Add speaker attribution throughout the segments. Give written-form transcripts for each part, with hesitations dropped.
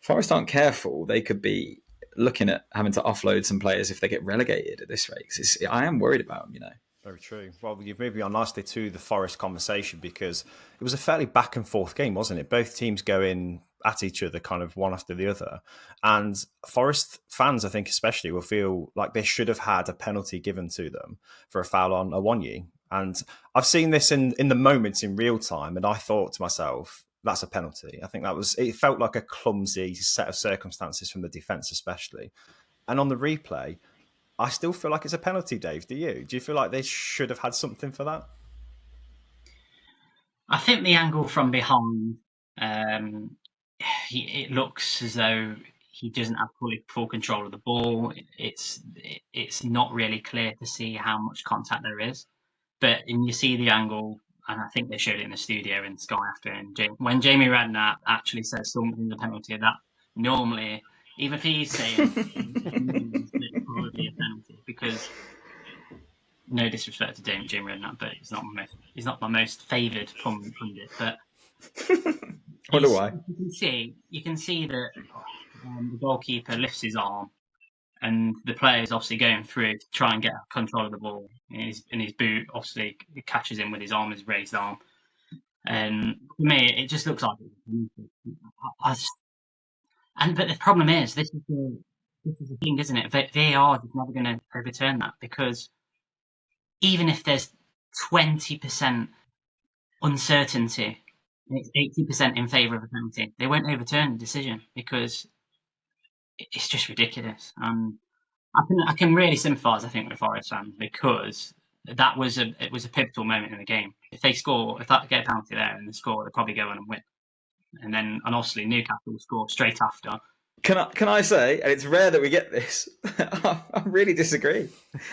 Speaker 1: Forest aren't careful, they could be looking at having to offload some players if they get relegated at this rate. I am worried about them, you know.
Speaker 2: Very true. Well, you've moved on nicely to the Forest conversation because it was a fairly back and forth game, wasn't it? Both teams going at each other kind of one after the other. And Forest fans, I think especially, will feel like they should have had a penalty given to them for a foul on Awonyi. And I've seen this in the moments in real time, and I thought to myself, that's a penalty. I think it felt like a clumsy set of circumstances from the defence especially. And on the replay, I still feel like it's a penalty, Dave. Do you? Do you feel like they should have had something for that?
Speaker 3: I think the angle from behind, it looks as though he doesn't have full control of the ball. It's not really clear to see how much contact there is. But you see the angle, and I think they showed it in the studio in Sky after. And when Jamie Redknapp actually says something, the penalty of that, normally, even if he's saying it's probably a penalty, because no disrespect to Jamie Redknapp, but he's not my most favoured pundit. But
Speaker 1: Wonder why.
Speaker 3: You can see that the goalkeeper lifts his arm, and the player is obviously going through to try and get control of the ball. In his boot, obviously, it catches him with his arm, his raised arm. And for me, it just looks like it. But the problem is, this is the thing, isn't it? VAR is never going to overturn that, because even if there's 20% uncertainty and it's 80% in favour of a penalty, they won't overturn the decision because it's just ridiculous. I can really sympathise, I think, with Forest fans, because it was a pivotal moment in the game. If they get a penalty there and they score, they'll probably go on and win. And obviously Newcastle will score straight after.
Speaker 1: Can I say, and it's rare that we get this, I really disagree.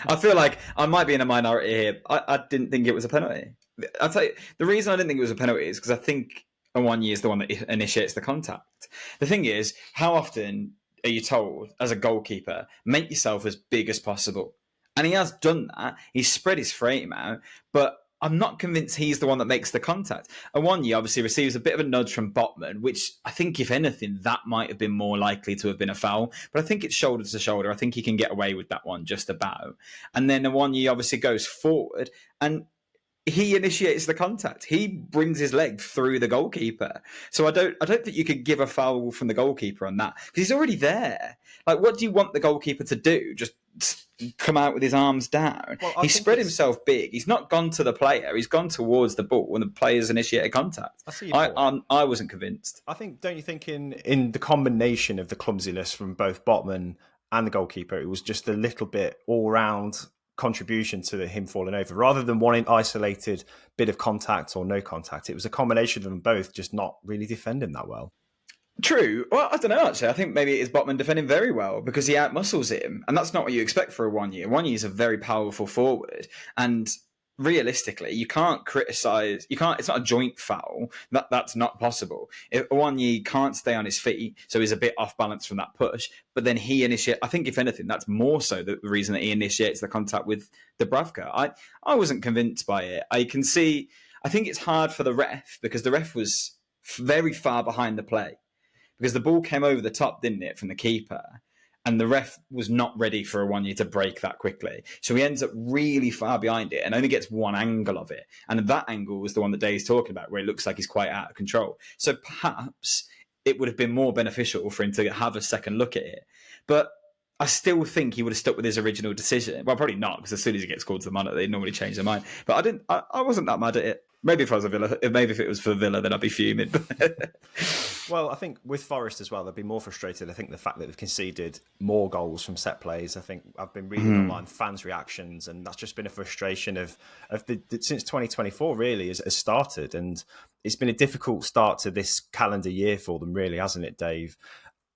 Speaker 1: I feel like I might be in a minority here. I didn't think it was a penalty. I'll tell you, the reason I didn't think it was a penalty is because I think Awonyi is the one that initiates the contact. The thing is, how often are you told as a goalkeeper, make yourself as big as possible? And he has done that. He's spread his frame out, but I'm not convinced he's the one that makes the contact. Awonyi obviously receives a bit of a nudge from Botman, which I think, if anything, that might have been more likely to have been a foul. But I think it's shoulder to shoulder. I think he can get away with that one just about. And then Awonyi obviously goes forward and he initiates the contact. He brings his leg through the goalkeeper. So I don't think you could give a foul from the goalkeeper on that, because he's already there. Like, what do you want the goalkeeper to do? Just come out with his arms down? Well, he spread himself big. He's not gone to the player. He's gone towards the ball when the player's initiated contact. I wasn't convinced.
Speaker 2: I think, don't you think in the combination of the clumsiness from both Botman and the goalkeeper, it was just a little bit all-round contribution to him falling over, rather than one isolated bit of contact or no contact. It was a combination of them both just not really defending that well.
Speaker 1: True. Well, I don't know, actually. I think maybe it is Botman defending very well because he outmuscles him, and that's not what you expect for Awonyi. Awonyi is a very powerful forward, and realistically, you can't criticise. It's not a joint foul. That's not possible. If Awonyi can't stay on his feet, so he's a bit off balance from that push. But then he initiates. I think, if anything, that's more so the reason that he initiates the contact with Dubravka. I wasn't convinced by it. I think it's hard for the ref because the ref was very far behind the play, because the ball came over the top, didn't it, from the keeper? And the ref was not ready for Awonyi to break that quickly. So he ends up really far behind it and only gets one angle of it. And that angle was the one that Dave's talking about, where it looks like he's quite out of control. So perhaps it would have been more beneficial for him to have a second look at it. But I still think he would have stuck with his original decision. Well, probably not, because as soon as he gets called to the monitor, they normally change their mind. But I wasn't that mad at it. Maybe if I was a Villa, maybe if it was for Villa, then I'd be fuming.
Speaker 2: Well, I think with Forest as well, they'd be more frustrated. I think the fact that they've conceded more goals from set plays. I think I've been reading online fans' reactions, and that's just been a frustration of since 2024 really has started, and it's been a difficult start to this calendar year for them, really, hasn't it, Dave?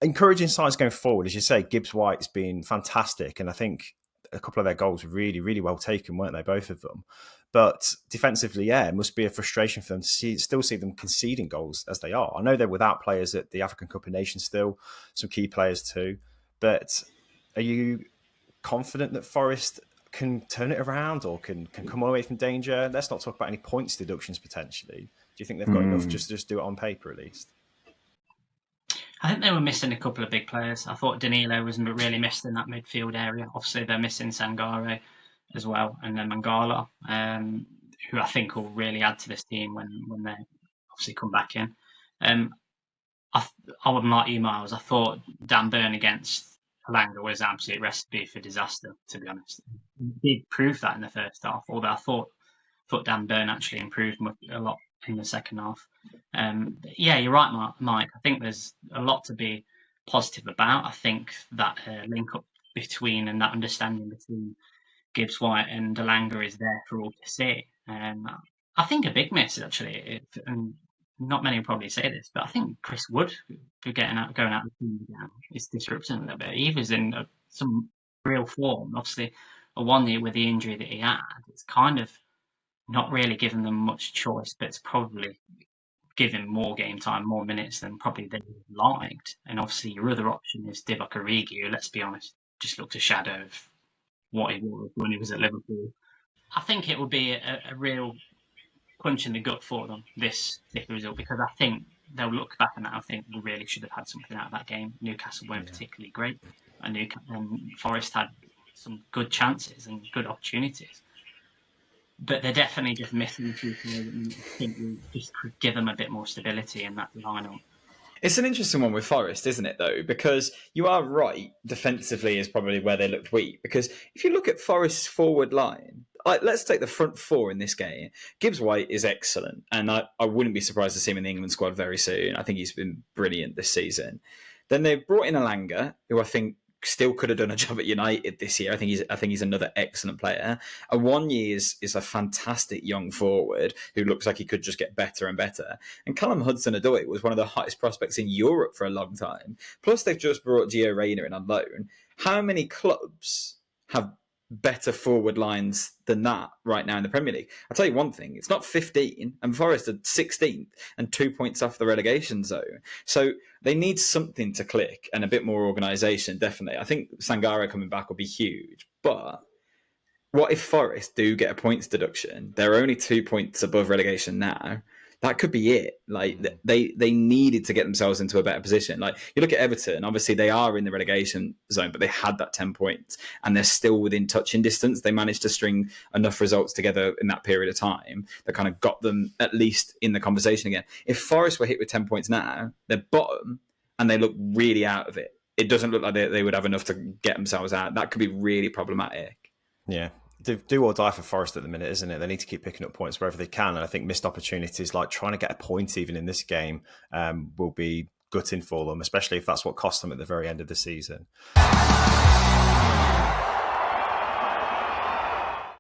Speaker 2: Encouraging signs going forward, as you say. Gibbs-White's been fantastic, and I think a couple of their goals were really, really well taken, weren't they? Both of them. But defensively, yeah, it must be a frustration for them to still see them conceding goals as they are. I know they're without players at the African Cup of Nations still, some key players too. But are you confident that Forest can turn it around or can come away from danger? Let's not talk about any points deductions potentially. Do you think they've got enough just to do it on paper at least?
Speaker 3: I think they were missing a couple of big players. I thought Danilo was really missed in that midfield area. Obviously, they're missing Sangare as well, and then Mangala, who I think will really add to this team when they obviously come back in. I wouldn't like you, Miles. I thought Dan Burn against Elanga was an absolute recipe for disaster, to be honest. He did prove that in the first half, although I thought Dan Burn actually improved a lot in the second half. Yeah, you're right, Mike. I think there's a lot to be positive about. I think that link up between and that understanding between Gibbs-White and Elanga is there for all to see. I think a big miss, actually, and not many will probably say this, but I think Chris Wood, for going out of the team again, is disrupting a little bit. He was in some real form. Obviously, Awonyi with the injury that he had, it's kind of not really given them much choice, but it's probably given more game time, more minutes than probably they liked. And obviously, your other option is Divock Origi, who, let's be honest, just looked a shadow of what he was when he was at Liverpool. I think it would be a real punch in the gut for them, this result, because I think they'll look back on that and think we really should have had something out of that game. Newcastle weren't particularly great, and Forest had some good chances and good opportunities. But they're definitely just missing people that I think we just could give them a bit more stability in that lineup.
Speaker 1: It's an interesting one with Forest, isn't it, though? Because you are right, defensively is probably where they looked weak. Because if you look at Forest's forward line, let's take the front four in this game. Gibbs-White is excellent, and I wouldn't be surprised to see him in the England squad very soon. I think he's been brilliant this season. Then they've brought in Elanga, who I think still could have done a job at United this year. I think he's another excellent player. Awonyi is a fantastic young forward who looks like he could just get better and better. And Callum Hudson-Odoi was one of the hottest prospects in Europe for a long time. Plus, they've just brought Gio Reyna in on loan. How many clubs have better forward lines than that right now in the Premier League? I'll tell you one thing, it's not 15, and Forest are 16th and 2 points off the relegation zone. So they need something to click and a bit more organisation, definitely. I think Sangare coming back will be huge. But what if Forest do get a points deduction? They're only 2 points above relegation now. That could be it. Like they needed to get themselves into a better position. Like you look at Everton, obviously they are in the relegation zone, but they had that 10 points and they're still within touching distance. They managed to string enough results together in that period of time that kind of got them at least in the conversation again. If Forest were hit with 10 points now, they're bottom and they look really out of it. It doesn't look like they would have enough to get themselves out. That could be really problematic.
Speaker 2: Yeah. Do or die for Forest at the minute, isn't it? They need to keep picking up points wherever they can. And I think missed opportunities like trying to get a point even in this game will be gutting for them, especially if that's what cost them at the very end of the season.